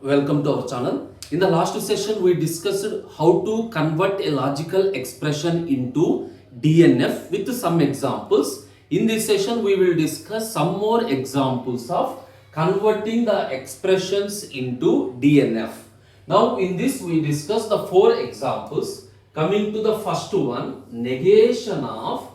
Welcome to our channel. In the last session, we discussed how to convert a logical expression into DNF with some examples. In this session, we will discuss some more examples of converting the expressions into DNF. Now, in this, we discuss the four examples. Coming to the first one, negation of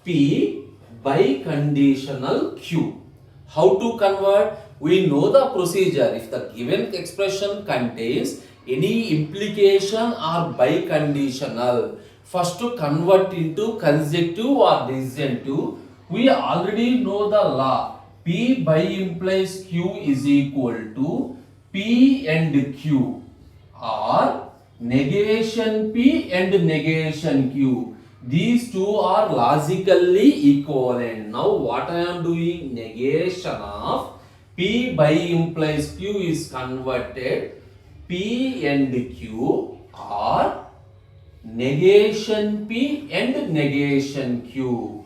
P by conditional Q. How to convert? We know the procedure. If the given expression contains any implication or biconditional, first to convert into consecutive or disjunctive, we already know the law. P by implies Q is equal to P and Q, or negation P and negation Q. These two are logically equivalent. Now what I am doing? Negation of P by implies Q is converted P and Q, or negation P and negation Q.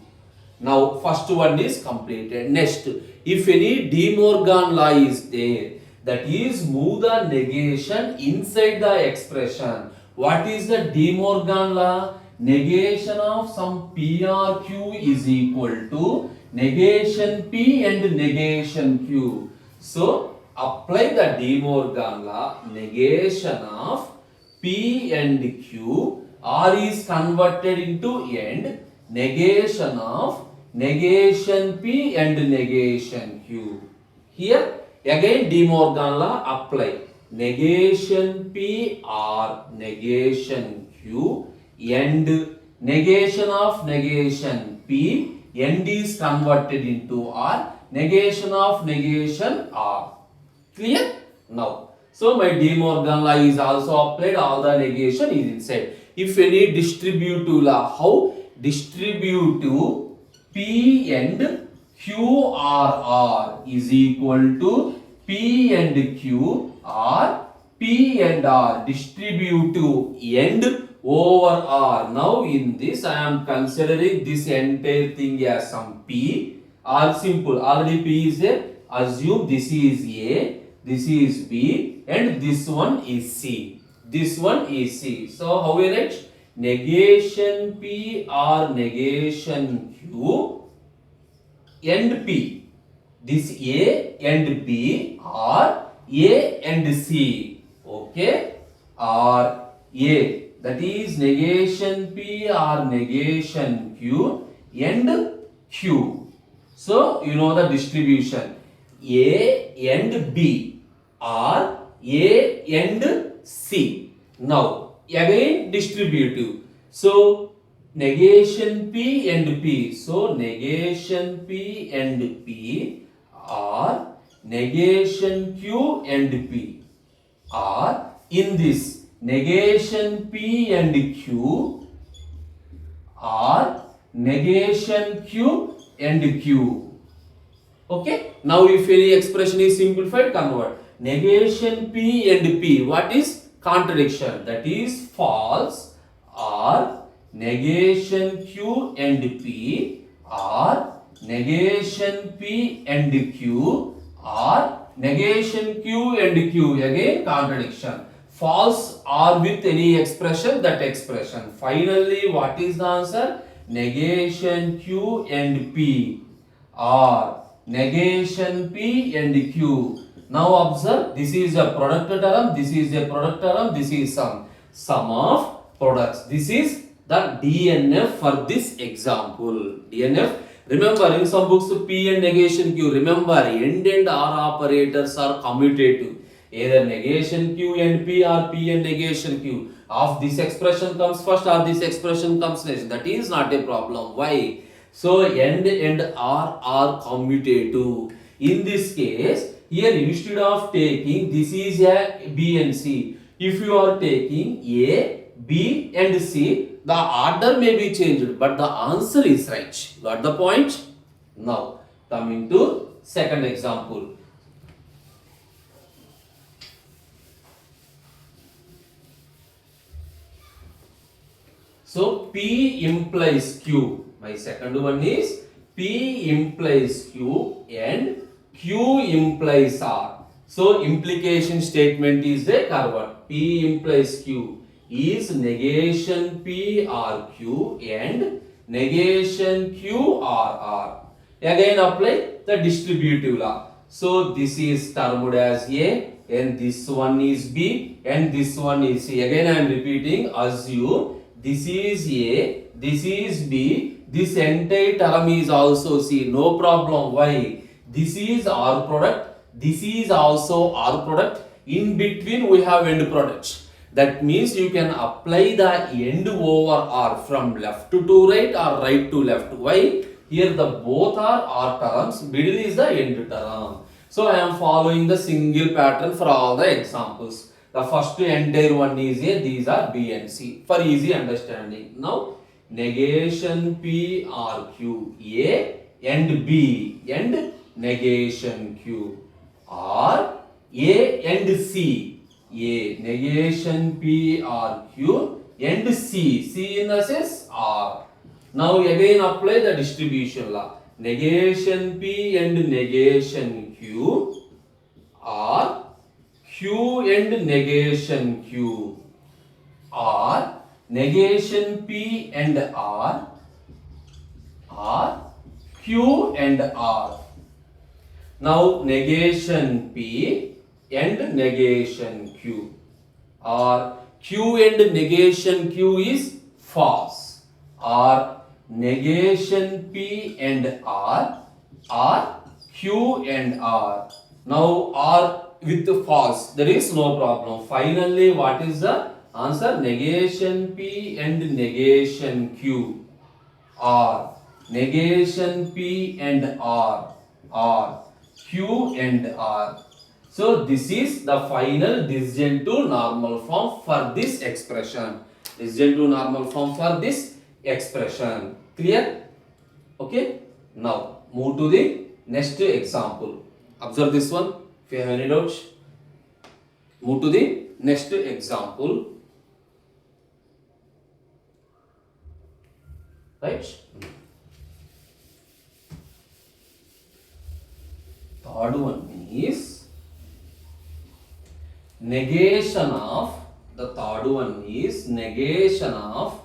Now first one is completed. Next, if any De Morgan law is there, that is move the negation inside the expression. What is the De Morgan law? Negation of some P or Q is equal to negation P and negation Q. So apply the De Morgan law. Negation of P and Q, R is converted into end. Negation of negation P and negation Q. Here again De Morgan law apply. Negation P or negation Q, and negation of negation P, end is converted into R, negation of negation R. Clear? Now, so my De Morgan law is also applied, all the negation is inside. If any distributive law, how? Distributive P and Q R is equal to P and Q or P and R, distributive end over R. Now in this I am considering this entire thing as some P, or simple, already P is there. Assume this is A, this is B, and this one is C. This one is C. So how we write? Negation P or negation Q and P. This A and B are A and C. Okay? Or A. That is negation P or negation Q and Q. So you know the distribution. A and B are A and C. Now again distributive. So negation P and P. So negation P and P are negation Q and P, are in this negation P and Q or negation Q and Q. Okay. Now if any expression is simplified, convert. Negation P and P. What is contradiction? That is false. Or negation Q and P, or negation P and Q, or negation Q and Q. Again contradiction. False or with any expression, that expression. Finally, what is the answer? Negation Q and P, or negation P and Q. Now observe, this is a product term, this is a product term, this is sum of products. This is the DNF for this example. DNF. Remember, in some books P and negation Q. Remember, end and R operators are commutative. Either negation Q and P or P and negation Q. Of this expression comes first or this expression comes next. That is not a problem. Why? So end and R are commutative. In this case, here instead of taking this is a B and C, if you are taking A, B and C, the order may be changed, but the answer is right. Got the point? Now coming to second example. So P implies Q. My second one is P implies Q and Q implies R. So implication statement is a convert. P implies Q is negation P or Q and negation Q or R. Again apply the distributive law. So this is termed as A and this one is B and this one is C. Again I am repeating, assume this is A, this is B, this entire term is also C. No problem. Why? This is R product. This is also R product. In between we have end products. That means you can apply the end over R from left to right or right to left. Why? Here the both are R terms. Middle is the end term. So I am following the single pattern for all the examples. The first entire one is A. These are B and C for easy understanding. Now negation P or Q A and B and negation Q or A and C. A negation P or Q and C. C in the sense R. Now again apply the distribution law. Negation P and negation Q or Q and negation Q or negation P and R or Q and R. Now negation P and negation Q or Q and negation Q is false or negation P and R or Q and R. Now R with false, there is no problem. Finally what is the answer? Negation P and negation Q or negation P and R or Q and R. So this is the final disjunctive normal form for this expression. Disjunctive normal form for this expression. Clear? Okay. Now move to the next example. Observe this one. If you have any doubts, move to the next example. Right? Third one is negation of, the third one is negation of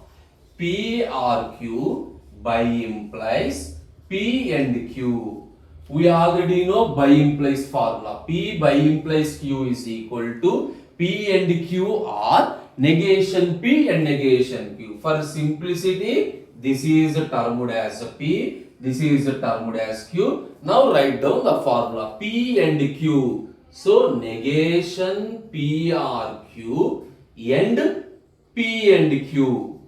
P or Q by implies P and Q. We already know by implies formula. P by implies Q is equal to P and Q are negation P and negation Q. For simplicity, this is termed as P, this is termed as Q. Now write down the formula P and Q. So negation P or Q and P and Q.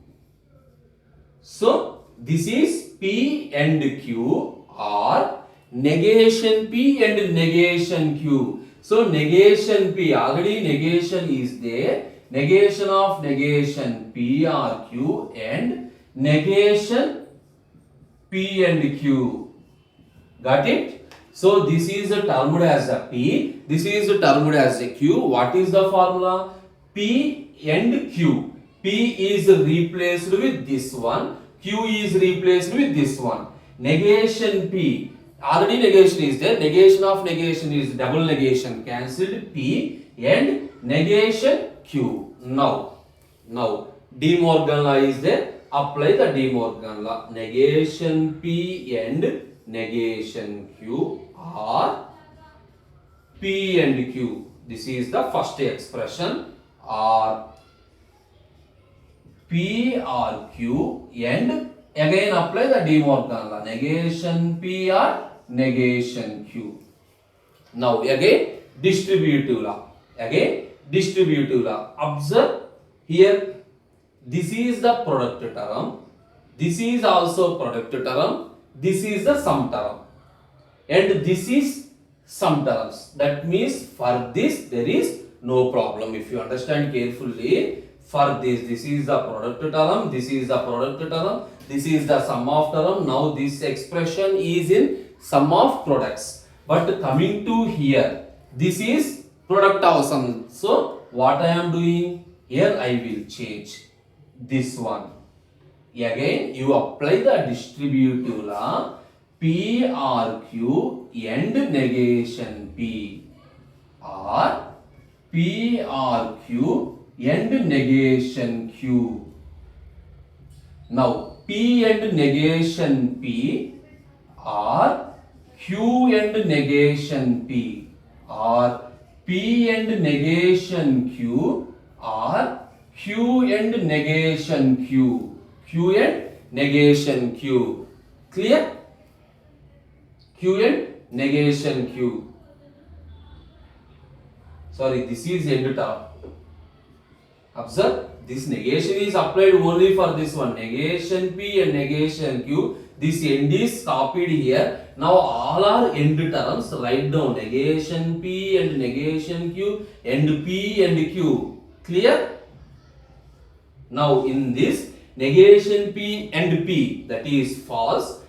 So this is P and Q or negation P and negation Q. So negation P, already negation is there. Negation of negation P or Q and negation P and Q. Got it? So this is termed as a P. This is termed as a Q. What is the formula? P and Q. P is replaced with this one. Q is replaced with this one. Negation P. Already negation is there. Negation of negation is double negation. Cancelled P and negation Q. Now De Morgan law is there. Apply the De Morgan law. Negation P and negation Q or P and Q. This is the first expression. Or P or Q and again apply the De Morgan law. Negation P or negation Q. Now again distributive law. Again distributive law. Observe here, this is the product term. This is also product term. This is the sum term. And this is sum terms. That means for this there is no problem. If you understand carefully, for this is the product term, this is the product term, this is the sum of term. Now this expression is in sum of products. But coming to here, this is product of sum. So what I am doing here, I will change this one. Again you apply the distributive law. P or Q and negation P are P or Q and negation Q. Now P and negation P are Q and negation P, or P and negation Q are Q and negation Q. Q and negation Q. Clear? Q and negation Q. Sorry, this is end top. Observe, this negation is applied only for this one. Negation P and negation Q. This end is copied here. Now all are end terms. Write down negation P and negation Q and P and Q. Clear? Now in this negation P and P, that is false.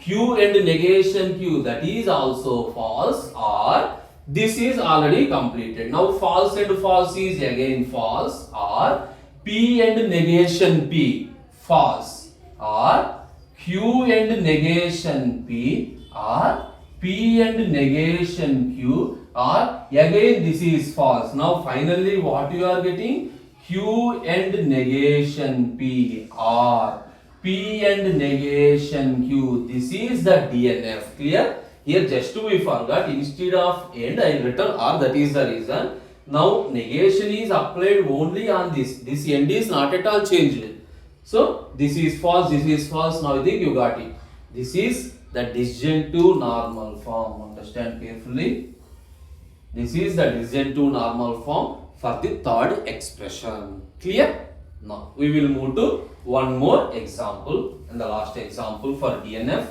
Q and negation Q, that is also false, or this is already completed. Now false and false is again false, or P and negation P false, or Q and negation P, or P and negation Q, or again this is false. Now finally what you are getting? Q and negation P, or P and negation Q. This is the DNF. Clear? Here just we forgot, instead of and I written or, that is the reason. Now negation is applied only on this. This end is not at all changed. So this is false, this is false. Now I think you got it. This is the disjunctive normal form. Understand carefully. This is the disjunctive normal form for the third expression. Clear? Now we will move to one more example, and the last example for DNF.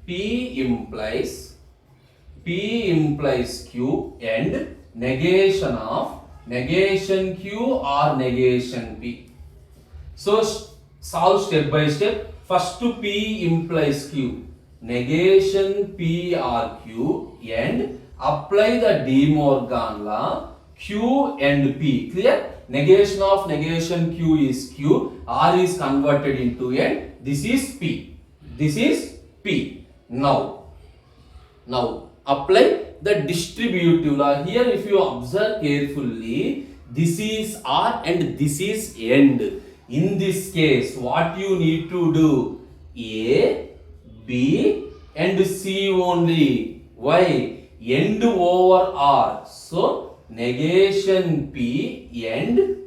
P implies Q and negation of negation Q or negation P. So solve step by step. First P implies Q. Negation P or Q and apply the De Morgan law Q and P. Clear? Negation of negation Q is Q. R is converted into N. This is P. This is P. Now apply the distributive law. Here if you observe carefully, this is R and this is end. In this case, what you need to do? A, B and C only. Why? End over R. So negation P and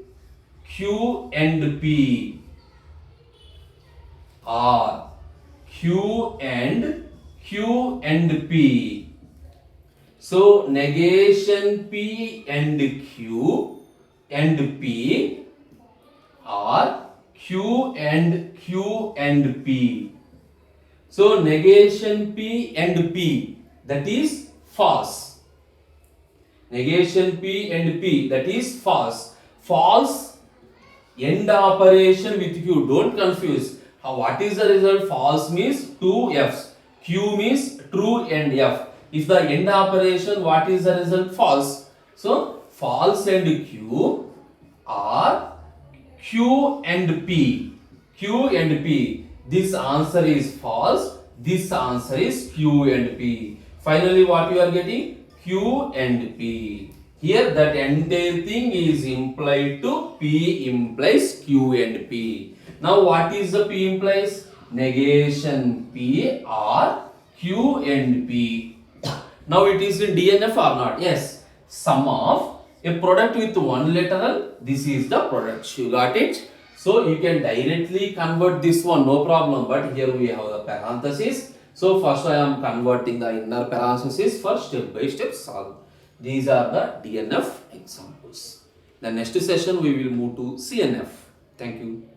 Q and P, R, Q and P. So negation P and Q and P, or Q and P. So negation P and P, that is false. Negation P and P, that is false. False end operation with Q. Don't confuse. What is the result? False means two F's. Q means true and F. If the end operation, what is the result? False. So false and Q are Q and P. Q and P. This answer is false. This answer is Q and P. Finally, what you are getting? Q and P. Here that entire thing is implied to P implies Q and P. Now what is the P implies? Negation P or Q and P. Now it is in DNF or not? Yes. Sum of a product with one literal. This is the product. You got it? So you can directly convert this one, no problem. But here we have the parenthesis. So first I am converting the inner parenthesis for step by step solve. These are the DNF examples. The next session we will move to CNF. Thank you.